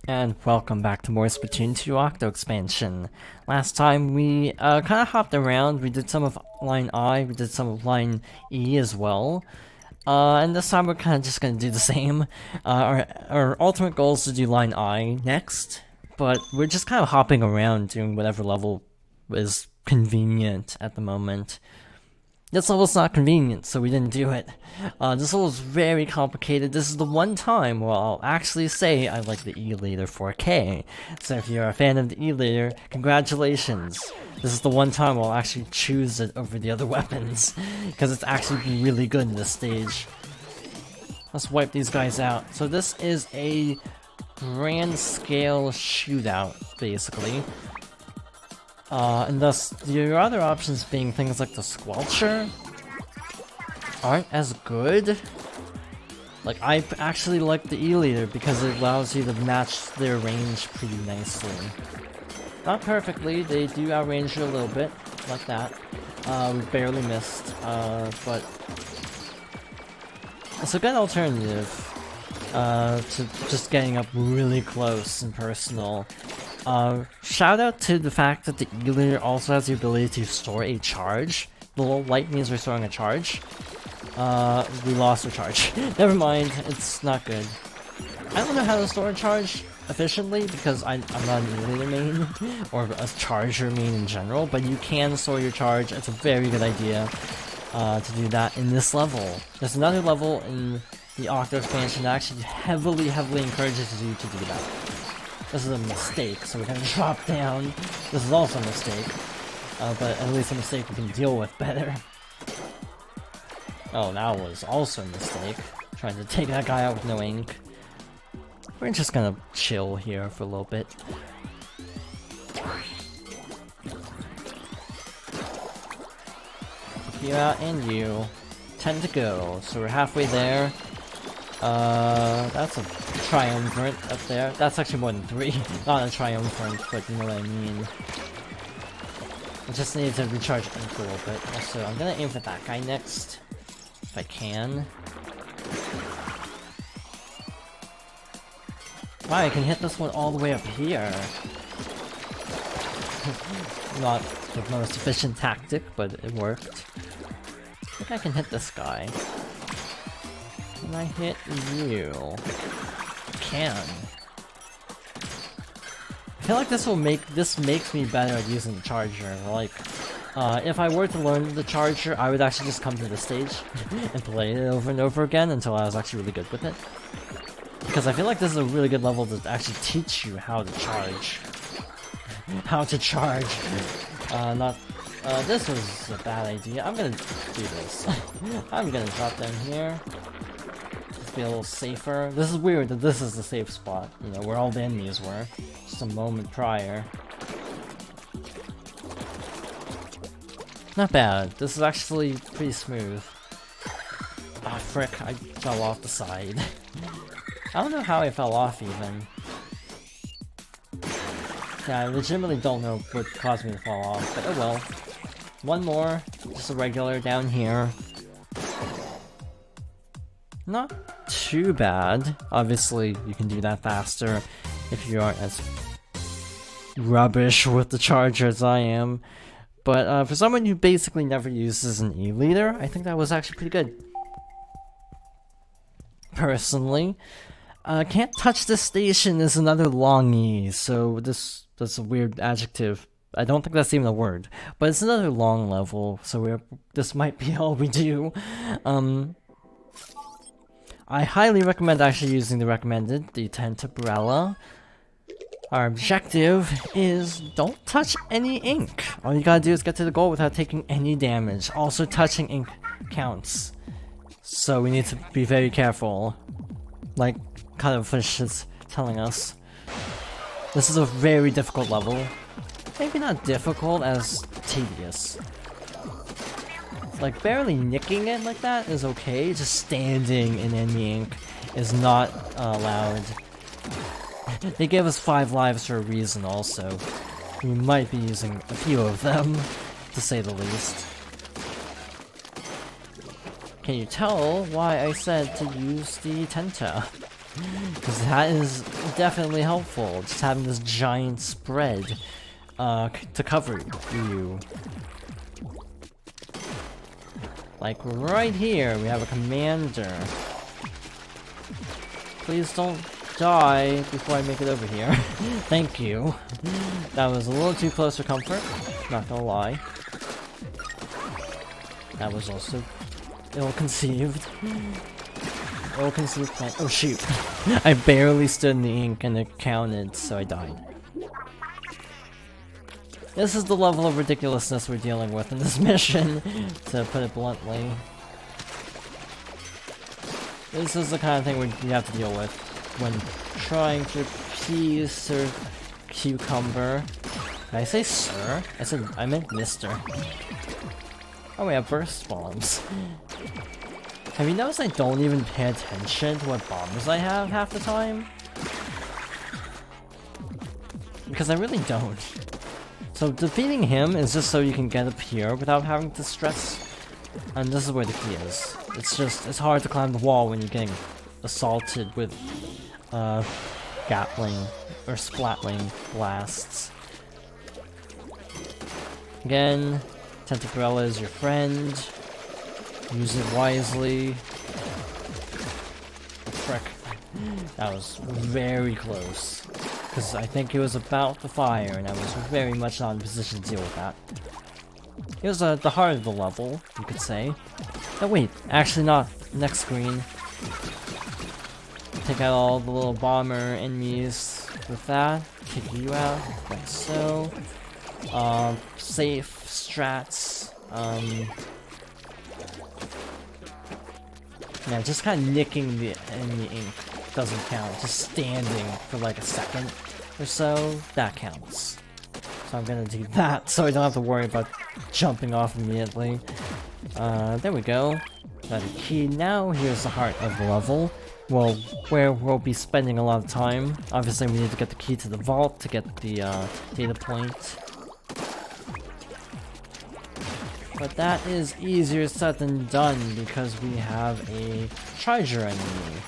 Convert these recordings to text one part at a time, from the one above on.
And welcome back to more Splatoon 2 Octo expansion. Last time we kind of hopped around, we did some of line I, we did some of line E as well. And this time we're kind of just going to do the same. Our ultimate goal is to do line I next, but we're just kind of hopping around doing whatever level is convenient at the moment. This level's not convenient, so we didn't do it. This level is very complicated. This is the one time where I'll actually say I like the E-Leader 4K. So if you're a fan of the E-Leader, congratulations. This is the one time I'll actually choose it over the other weapons, because it's actually been really good in this stage. Let's wipe these guys out. So this is a grand scale shootout, basically. And thus, your other options being things like the Squelcher aren't as good. Like, I actually like the E-Leader because it allows you to match their range pretty nicely. Not perfectly, they do outrange you a little bit, like that. We barely missed, but it's a good alternative to just getting up really close and personal. Shout out to the fact that the E-Leader also has the ability to store a charge. The little light means we're storing a charge. We lost a charge. Never mind, it's not good. I don't know how to store a charge efficiently because I'm not an E-Leader main, or a charger main in general, but you can store your charge. It's a very good idea to do that in this level. There's another level in the Octo expansion that actually heavily encourages you to do that. This is a mistake, so we're gonna drop down. This is also a mistake, but at least a mistake we can deal with better. Oh, that was also a mistake. Trying to take that guy out with no ink. We're just gonna chill here for a little bit. You out and you. 10 to go, so we're halfway there. That's a triumvirate up there. That's actually more than 3. Not a triumvirate, but you know what I mean. I just need to recharge ink a little bit. Also, I'm gonna aim for that guy next. If I can. Wow, I can hit this one all the way up here. Not the most efficient tactic, but it worked. I think I can hit this guy. Can I hit you? Can. I feel like this makes me better at using the charger. Like, if I were to learn the charger, I would actually just come to the stage and play it over and over again until I was actually really good with it. Because I feel like this is a really good level to actually teach you how to charge. How to charge. This was a bad idea. I'm gonna do this. I'm gonna drop down here. Be a little safer. This is weird that this is the safe spot, you know, where all the enemies were, just a moment prior. Not bad. This is actually pretty smooth. Ah, frick, I fell off the side. I don't know how I fell off, even. Yeah, I legitimately don't know what caused me to fall off, but oh well. One more, just a regular down here. Not too bad. Obviously, you can do that faster if you aren't as rubbish with the charger as I am. But for someone who basically never uses an E-Leader, I think that was actually pretty good. Personally. Can't touch this station is another long E, so that's a weird adjective. I don't think that's even a word. But it's another long level, so this might be all we do. I highly recommend actually using the recommended, the Tentabrella. Our objective is don't touch any ink. All you gotta do is get to the goal without taking any damage. Also, touching ink counts. So we need to be very careful. Like Cuttlefish is telling us. This is a very difficult level. Maybe not difficult as tedious. Like, barely nicking it like that is okay, just standing in enemy ink is not allowed. They gave us 5 lives for a reason also. We might be using a few of them, to say the least. Can you tell why I said to use the Tenta? because that is definitely helpful, just having this giant spread to cover you. Like right here, we have a commander. Please don't die before I make it over here. Thank you. That was a little too close for comfort, not gonna lie. That was also ill-conceived. Ill-conceived plan. Oh shoot. I barely stood in the ink and it counted, so I died. This is the level of ridiculousness we're dealing with in this mission, to put it bluntly. This is the kind of thing you have to deal with when trying to appease Sir Cucumber. Did I say sir? I meant mister. Oh, we have burst bombs. Have you noticed I don't even pay attention to what bombs I have half the time? Because I really don't. So defeating him is just so you can get up here without having to stress. And this is where the key is. It's hard to climb the wall when you're getting assaulted with Gatling or Splatling blasts. Again, Tentagrella is your friend. Use it wisely. Frick. That was very close. Because I think it was about to fire, and I was very much not in position to deal with that. It was the heart of the level, you could say. Oh wait, actually not. Next screen. Take out all the little bomber enemies with that. Kick you out, like so. Safe strats. Yeah, just kind of nicking the enemy ink doesn't count. Just standing for like a second or so, that counts. So I'm gonna do that so I don't have to worry about jumping off immediately. There we go. Got a key now. Here's the heart of the level. Well, where we'll be spending a lot of time. Obviously, we need to get the key to the vault to get the data point. But that is easier said than done because we have a treasure enemy.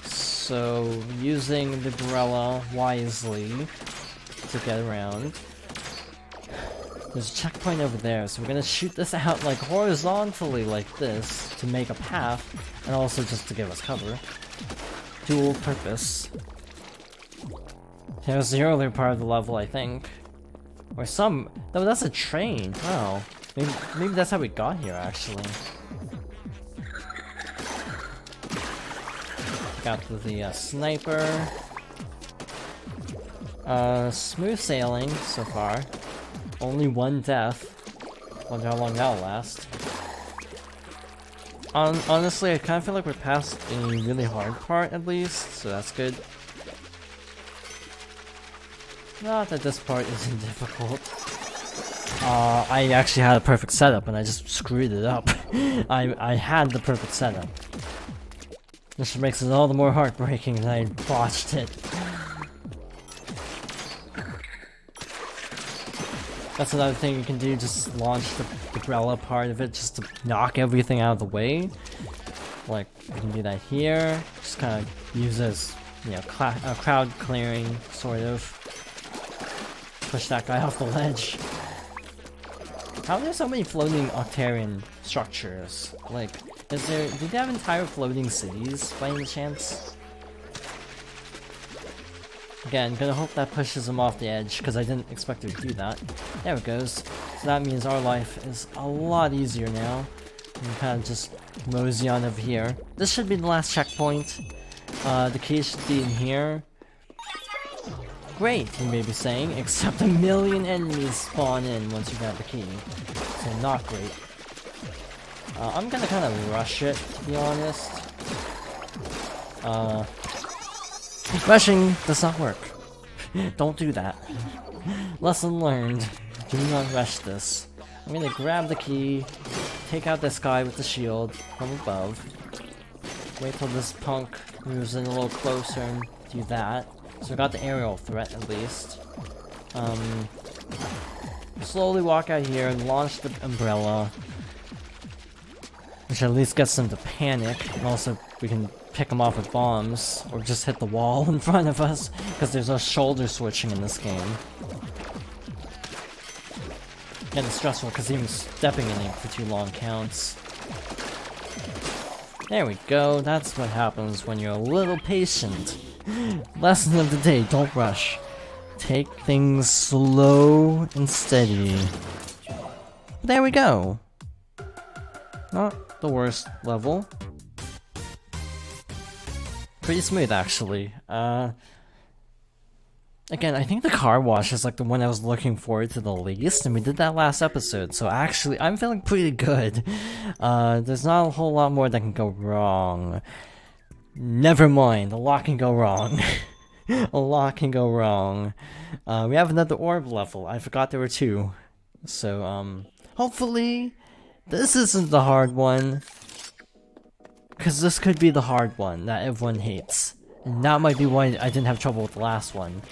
So, using the gorilla wisely to get around. There's a checkpoint over there, so we're gonna shoot this out like horizontally like this to make a path, and also just to give us cover. Dual purpose. That was the earlier part of the level, I think. Or some... No, that's a train. Oh. Maybe that's how we got here, actually. Got the sniper. Smooth sailing so far. Only one death. Wonder how long that'll last. Honestly, I kind of feel like we're past a really hard part at least, so that's good. Not that this part isn't difficult. I actually had a perfect setup and I just screwed it up. I had the perfect setup. This makes it all the more heartbreaking that I botched it. That's another thing you can do, just launch the umbrella part of it just to knock everything out of the way. Like, you can do that here, just kind of use as, you know, crowd clearing, sort of. Push that guy off the ledge. How are there so many floating Octarian structures? Like, do they have entire floating cities by any chance? Again, gonna hope that pushes him off the edge, because I didn't expect it to do that. There it goes. So that means our life is a lot easier now. We can kind of just mosey on over here. This should be the last checkpoint. The key should be in here. Great, you may be saying, except 1,000,000 enemies spawn in once you grab the key. So not great. I'm gonna kind of rush it, to be honest. Rushing does not work. Don't do that. Lesson learned. Do not rush this. I'm gonna grab the key, take out this guy with the shield from above. Wait till this punk moves in a little closer and do that. So we got the aerial threat at least. slowly walk out here and launch the umbrella. Which at least gets them to panic, and also we can pick them off with bombs, or just hit the wall in front of us, because there's no shoulder switching in this game. And it's stressful because even stepping in it for too long counts. There we go, that's what happens when you're a little patient. Lesson of the day, don't rush. Take things slow and steady. There we go. Not the worst level. Pretty smooth, actually. Again, I think the car wash is like the one I was looking forward to the least, and we did that last episode, so actually, I'm feeling pretty good. There's not a whole lot more that can go wrong. Never mind, a lot can go wrong. A lot can go wrong. We have another orb level. I forgot there were two. So, hopefully, this isn't the hard one. Because this could be the hard one that everyone hates. And that might be why I didn't have trouble with the last one.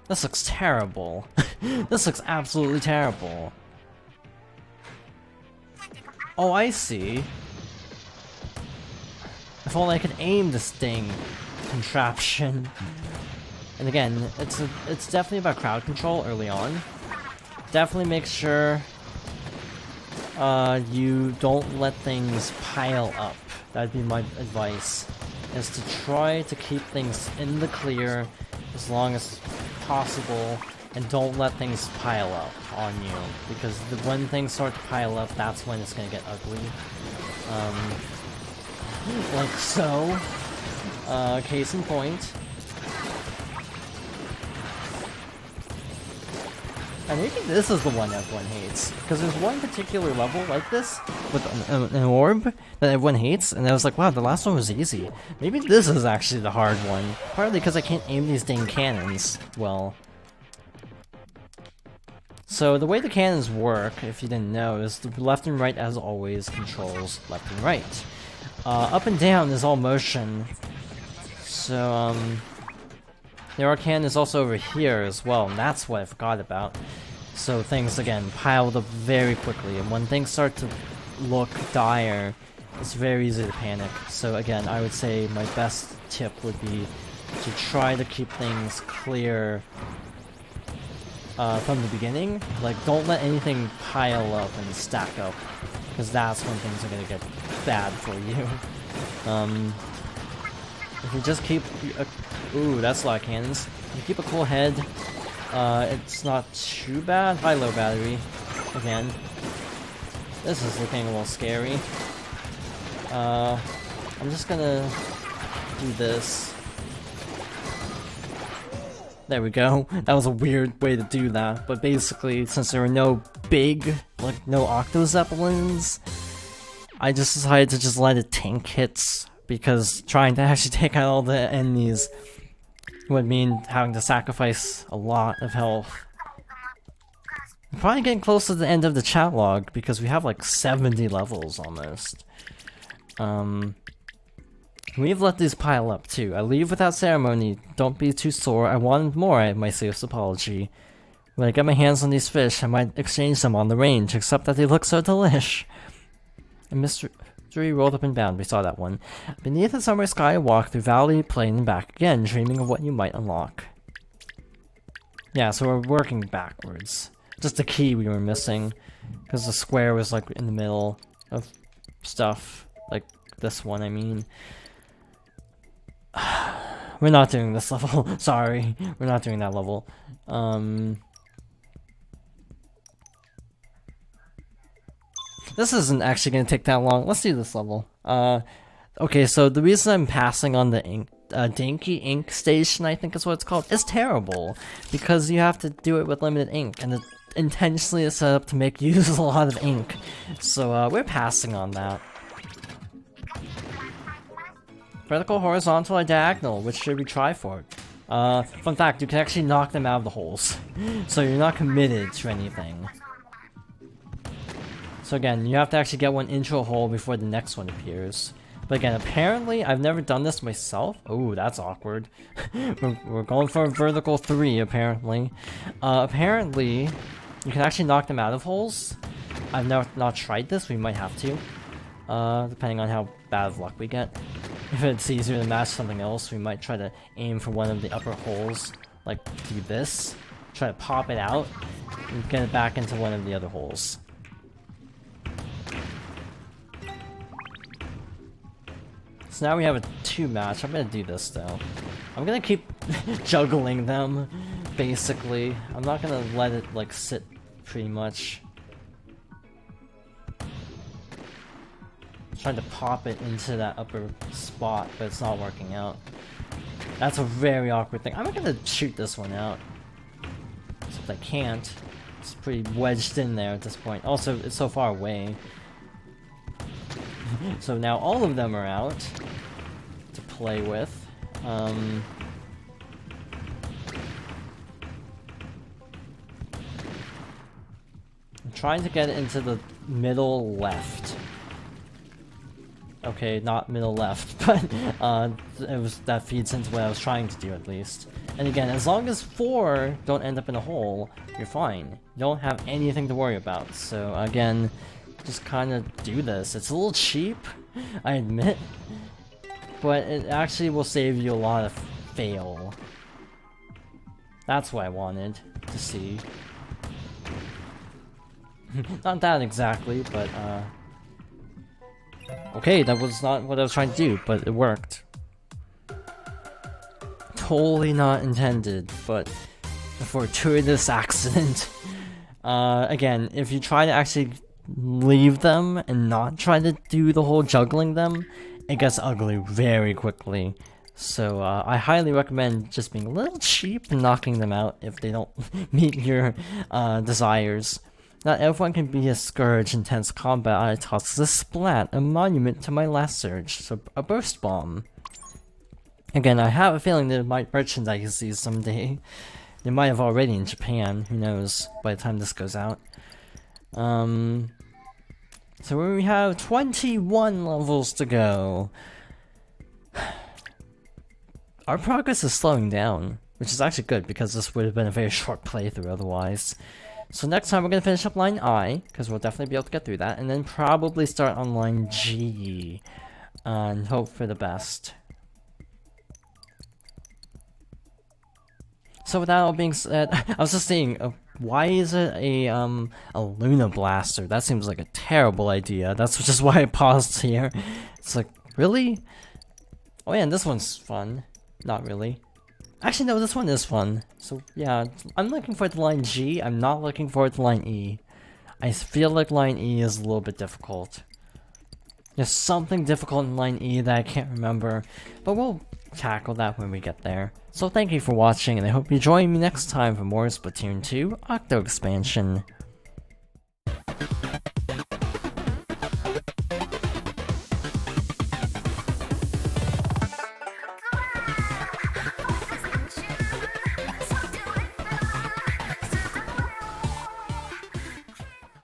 This looks terrible. This looks absolutely terrible. Oh, I see. If only I could aim this thing. Contraption. And again, it's definitely about crowd control early on. Definitely make sure you don't let things pile up. That'd be my advice. Is to try to keep things in the clear as long as possible, and don't let things pile up on you, because when things start to pile up, that's when it's gonna get ugly. Like so. Case in point. And maybe this is the one everyone hates, because there's one particular level like this, with an orb, that everyone hates, and I was like, wow, the last one was easy. Maybe this is actually the hard one, partly because I can't aim these dang cannons well. So the way the cannons work, if you didn't know, is the left and right, as always, controls left and right. Up and down is all motion, so, there are cannons also over here as well, and that's what I forgot about. So things, again, piled up very quickly, and when things start to look dire, it's very easy to panic. So again, I would say my best tip would be to try to keep things clear from the beginning. Like, don't let anything pile up and stack up, because that's when things are gonna get bad for you. If you just keep... ooh, that's a lot of cannons. If you keep a cool head, it's not too bad. High-low battery. Again. This is looking a little scary. I'm just gonna do this. There we go. That was a weird way to do that, but basically, since there were no big, like, no Octo Zeppelins, I just decided to just let it tank hits, because trying to actually take out all the enemies would mean having to sacrifice a lot of health. I'm probably getting close to the end of the chat log, because we have like 70 levels almost. We've let these pile up too. I leave without ceremony. Don't be too sore. I wanted more at my serious apology. When I get my hands on these fish, I might exchange them on the range, except that they look so delish. And mystery rolled up and bound. We saw that one. Beneath the summer sky, I walk through valley, plain, and back again, dreaming of what you might unlock. Yeah, so we're working backwards. Just the key we were missing, because the square was like in the middle of stuff. Like this one, I mean. We're not doing this level. Sorry, we're not doing that level. This isn't actually going to take that long. Let's do this level. Okay, so the reason I'm passing on the ink, Dinky Ink Station, I think is what it's called, is terrible. Because you have to do it with limited ink, and it intentionally is set up to make you use a lot of ink. So we're passing on that. Vertical, horizontal, or diagonal, which should we try for? Fun fact, you can actually knock them out of the holes. So you're not committed to anything. So again, you have to actually get one into a hole before the next one appears. But again, apparently, I've never done this myself. Oh, that's awkward. we're going for a vertical 3, apparently. Apparently, you can actually knock them out of holes. I've not tried this, we might have to. Depending on how bad of luck we get. If it's easier to match something else, we might try to aim for one of the upper holes. Like, do this. Try to pop it out, and get it back into one of the other holes. So now we have a 2 match. I'm gonna do this though. I'm gonna keep juggling them, basically. I'm not gonna let it like sit pretty much. Trying to pop it into that upper spot, but it's not working out. That's a very awkward thing. I'm gonna shoot this one out. Except I can't. It's pretty wedged in there at this point. Also, it's so far away. So now all of them are out to play with. I'm trying to get it into the middle left. Okay, not middle left, but that feeds into what I was trying to do at least. And again, as long as 4 don't end up in a hole, you're fine. You don't have anything to worry about. So again, just kind of do this. It's a little cheap, I admit, but it actually will save you a lot of fail. That's what I wanted to see. Not that exactly, but okay, that was not what I was trying to do, but it worked. Totally not intended, but a fortuitous accident. Again, if you try to actually leave them and not try to do the whole juggling them, it gets ugly very quickly. So I highly recommend just being a little cheap and knocking them out if they don't meet your desires. Not everyone can be a scourge in intense combat. I toss a splat, a monument to my last surge, so a burst bomb. Again, I have a feeling they might merchandise these someday. They might have already in Japan, who knows, by the time this goes out. So we have 21 levels to go. Our progress is slowing down, which is actually good because this would have been a very short playthrough otherwise. So next time we're going to finish up line I, because we'll definitely be able to get through that, and then probably start on line G, and hope for the best. So with that all being said, I was just saying, why is it a Luna Blaster? That seems like a terrible idea. That's just why I paused here. It's like, really? Oh yeah, and this one's fun. Not really. Actually, no, this one is fun. So, yeah, I'm looking forward to line G. I'm not looking forward to line E. I feel like line E is a little bit difficult. There's something difficult in line E that I can't remember, but we'll tackle that when we get there. So thank you for watching, and I hope you join me next time for more Splatoon 2 Octo Expansion.